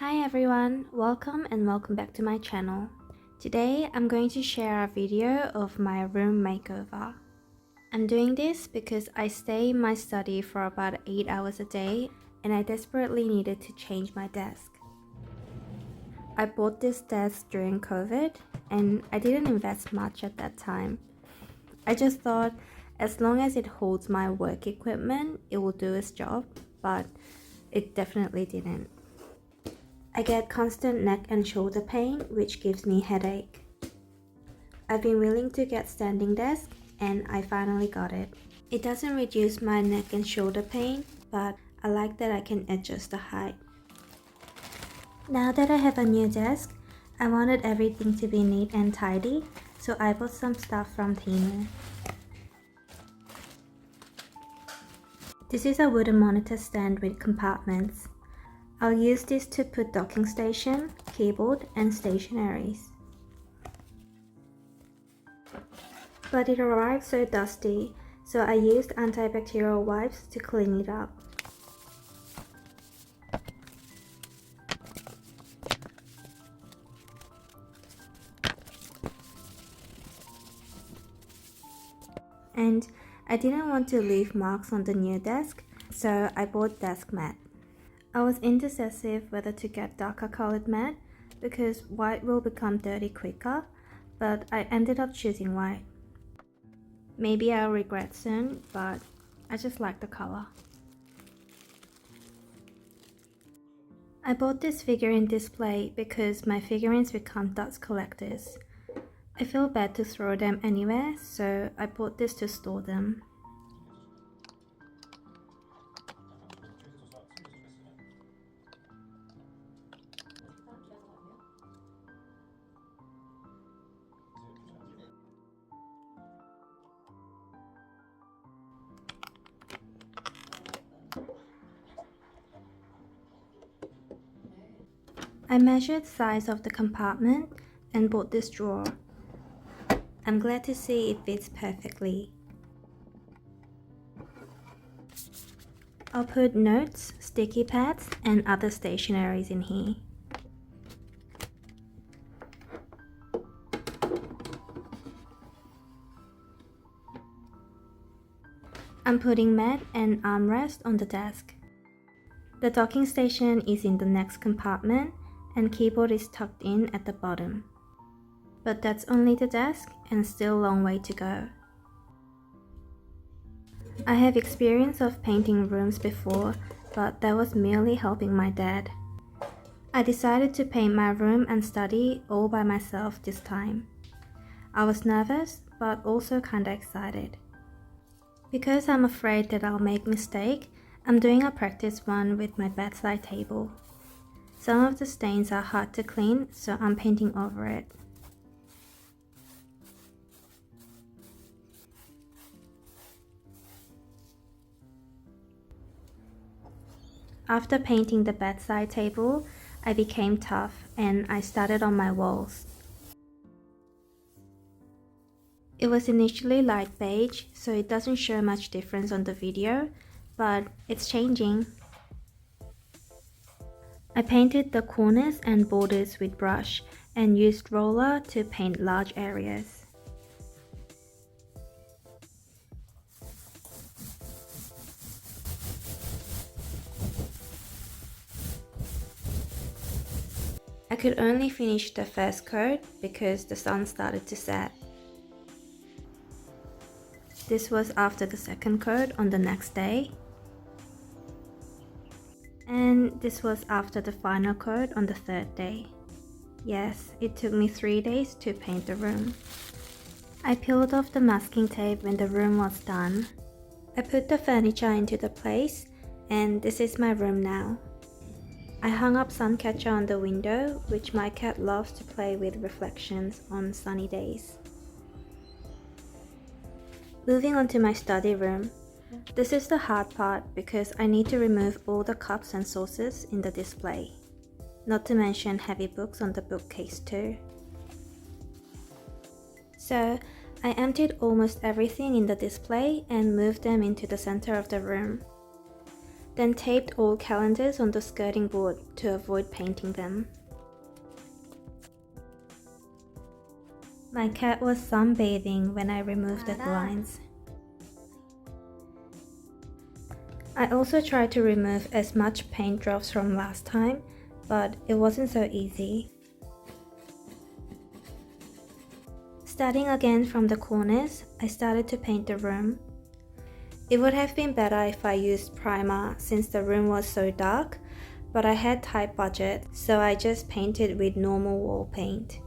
Hi everyone, welcome back to my channel. Today I'm going to share a video of my room makeover. I'm doing this because I stay in my study for about 8 hours a day and I desperately needed to change my desk. I bought this desk during COVID and I didn't invest much at that time. I just thought as long as it holds my work equipment, it will do its job, but it definitely didn't. I get constant neck and shoulder pain, which gives me headache. I've been willing to get standing desk and I finally got it. It doesn't reduce my neck and shoulder pain, but I like that I can adjust the height. Now that I have a new desk, I wanted everything to be neat and tidy, so I bought some stuff from Temu. This is a wooden monitor stand with compartments. I'll use this to put docking station, keyboard, and stationaries. But it arrived so dusty, so I used antibacterial wipes to clean it up. And I didn't want to leave marks on the new desk, so I bought desk mat. I was indecisive whether to get darker colored mat because white will become dirty quicker, but I ended up choosing white. Maybe I'll regret soon, but I just like the color. I bought this figurine display because my figurines become dust collectors. I feel bad to throw them anywhere, so I bought this to store them. I measured size of the compartment and bought this drawer. I'm glad to see it fits perfectly. I'll put notes, sticky pads, and other stationaries in here. I'm putting mat and armrest on the desk. The docking station is in the next compartment and keyboard is tucked in at the bottom. But that's only the desk and still a long way to go. I have experience of painting rooms before, but that was merely helping my dad. I decided to paint my room and study all by myself this time. I was nervous, but also kinda excited. Because I'm afraid that I'll make mistake, I'm doing a practice one with my bedside table. Some of the stains are hard to clean, so I'm painting over it. After painting the bedside table, I became tough and I started on my walls. It was initially light beige, so it doesn't show much difference on the video, but it's changing. I painted the corners and borders with brush and used roller to paint large areas. I could only finish the first coat because the sun started to set. This was after the second coat on the next day. And this was after the final coat on the third day. Yes, it took me 3 days to paint the room. I peeled off the masking tape when the room was done. I put the furniture into the place and this is my room now. I hung up sun catcher on the window, which my cat loves to play with reflections on sunny days. Moving on to my study room. This is the hard part because I need to remove all the cups and saucers in the display. Not to mention heavy books on the bookcase too. So, I emptied almost everything in the display and moved them into the center of the room. then taped all calendars on the skirting board to avoid painting them. My cat was sunbathing when I removed the blinds. I also tried to remove as much paint drops from last time, but it wasn't so easy. Starting again from the corners, I started to paint the room. It would have been better if I used primer since the room was so dark, but I had tight budget, so I just painted with normal wall paint.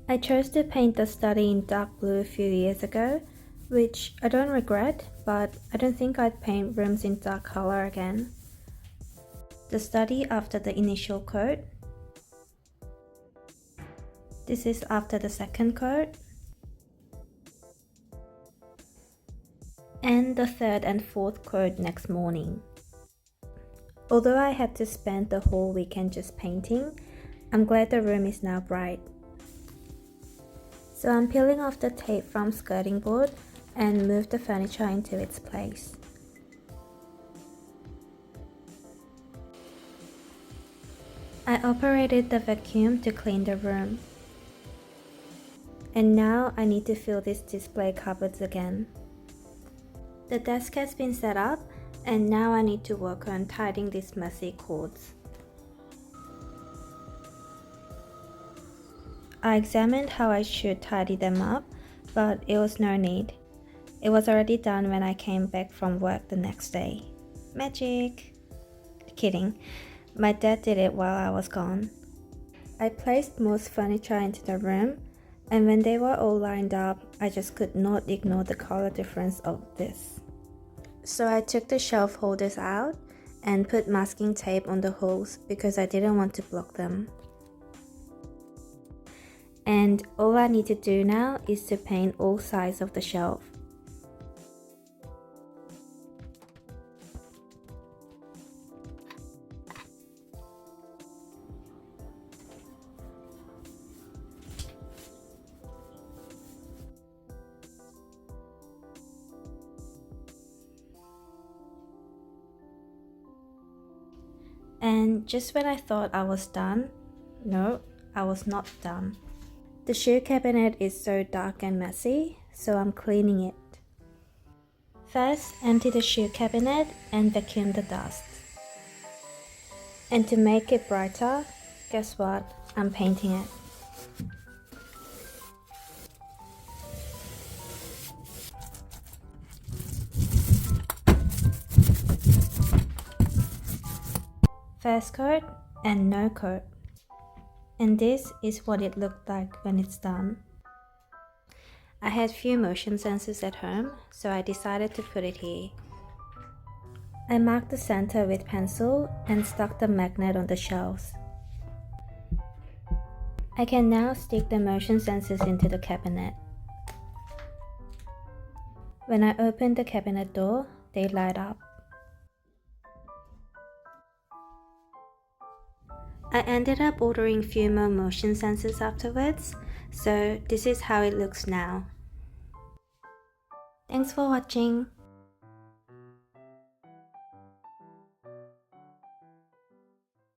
I chose to paint the study in dark blue a few years ago, which I don't regret, but I don't think I'd paint rooms in dark color again. The study after the initial coat. This is after the second coat. And the third and fourth coat next morning. Although I had to spend the whole weekend just painting, I'm glad the room is now bright. So I'm peeling off the tape from skirting board and move the furniture into its place. I operated the vacuum to clean the room. And now I need to fill these display cupboards again. The desk has been set up, and now I need to work on tidying these messy cords. I examined how I should tidy them up, but it was no need. It was already done when I came back from work the next day. Magic! Kidding. My dad did it while I was gone. I placed most furniture into the room, and when they were all lined up, I just could not ignore the color difference of this. So I took the shelf holders out and put masking tape on the holes because I didn't want to block them. And all I need to do now is to paint all sides of the shelf. And just when I thought I was done, no, I was not done. The shoe cabinet is so dark and messy, so I'm cleaning it. First, empty the shoe cabinet and vacuum the dust. And to make it brighter, guess what? I'm painting it. First coat and no coat. And this is what it looked like when it's done. I had few motion sensors at home, so I decided to put it here. I marked the center with pencil and stuck the magnet on the shelves. I can now stick the motion sensors into the cabinet. When I open the cabinet door, they light up. I ended up ordering few more motion sensors afterwards, so this is how it looks now. Thanks for watching.